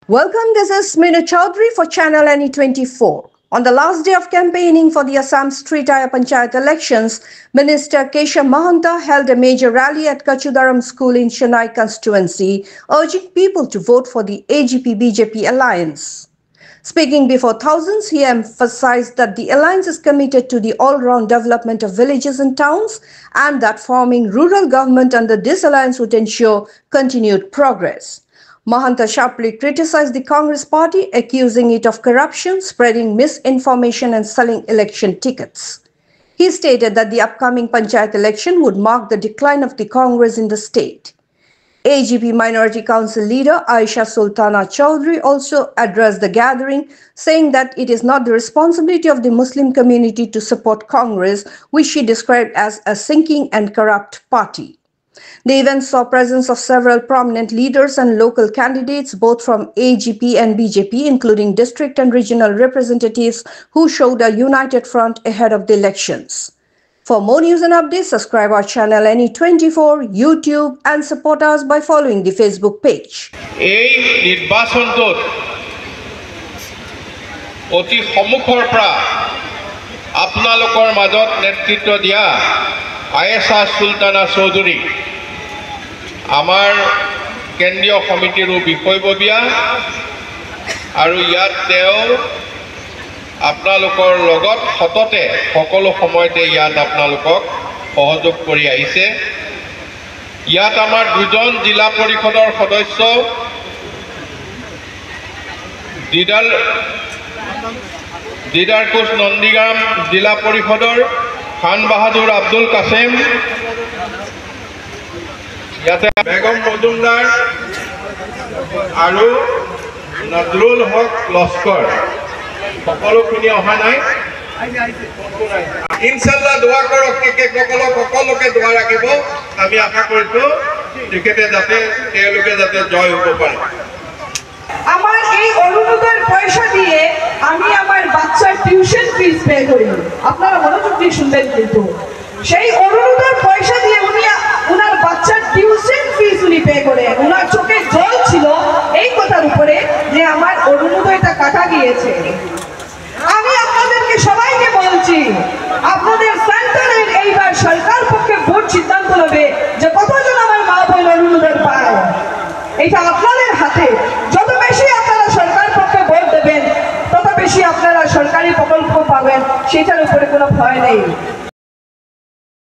Welcome, this is Meenu Chaudhary for Channel NE24. On the last day of campaigning for the Assam Sritaya Panchayat elections, Minister Keshav Mahanta held a major rally at Kachudaram School in Chennai constituency, urging people to vote for the AGP-BJP alliance. Speaking before thousands, he emphasized that the alliance is committed to the all-round development of villages and towns and that forming rural government under this alliance would ensure continued progress. Mahanta sharply criticized the Congress party, accusing it of corruption, spreading misinformation and selling election tickets. He stated that the upcoming Panchayat election would mark the decline of the Congress in the state. AGP Minority Council leader Aisha Sultana Chaudhary also addressed the gathering, saying that it is not the responsibility of the Muslim community to support Congress, which she described as a sinking and corrupt party. The event saw presence of several prominent leaders and local candidates, both from AGP and BJP, including district and regional representatives who showed a united front ahead of the elections. For more news and updates, subscribe our channel NE24, YouTube and support us by following the Facebook page. এই নির্বাচনটোত অতি সম্মুখৰ পৰা আপোনালোকৰ মাজত নেতৃত্ব দিয়া আয়েশা সুলতানা চৌধুৰী আমাৰ কেন্দ্ৰীয় সমিতিৰ বিষয়ববীয়া আৰু ইয়াত তেওঁ আপোনালোকৰ লগত সততে সকলো সময়তে ইয়াত আপোনালোকক সহযোগ কৰি আহিছে। ইয়াত আমাৰ দুজন জিলা পৰিষদৰ সদস্য দিদাৰকুছ নন্দীগ্ৰাম জিলা পৰিষদৰ খান বাহাদুৰ আব্দুল কাসেম, ইয়াতে বেগম মজুমদাৰ আৰু নজৰুল হক লস্কৰ সকলোখিনি অহা নাই। ইনশাআল্লাহ দোয়া কৰক, সকলোকে দোয়া ৰাখিব। আমি আশা কৰিছো তেখেতে তেওঁলোকে যাতে জয় হ'ব পাৰে। আমার এই অরুণোদয়ের পয়সা দিয়ে আমি আমার বাচ্চার টিউশন ফিস পে করি। আপনারা মনোযোগ দিয়ে শুনবেন, কিন্তু সেই অরুণোদয়ের পয়সা দিয়ে উনি ওনার বাচ্চার টিউশন ফিস উনি পে করে, ওনার চোখে জল ছিল এই কথার উপরে যে আমার অরুণোদয়টা কাটা গিয়েছে। আমি আপনাদেরকে সবাইকে বলছি, আপনাদের সেন্টারের এইবার সরকার পক্ষে ভোট সিদ্ধান্ত নেবে যে কতজন আমার মা বোন অরুণোদয় পায়। এটা আপনাদের হাতে। যত বেশি আপনারা সরকার পক্ষে ভোট দেবেন তত বেশি আপনারা সরকারি প্রকল্প পাবেন, সেটার উপরে কোনো ভয় নেই।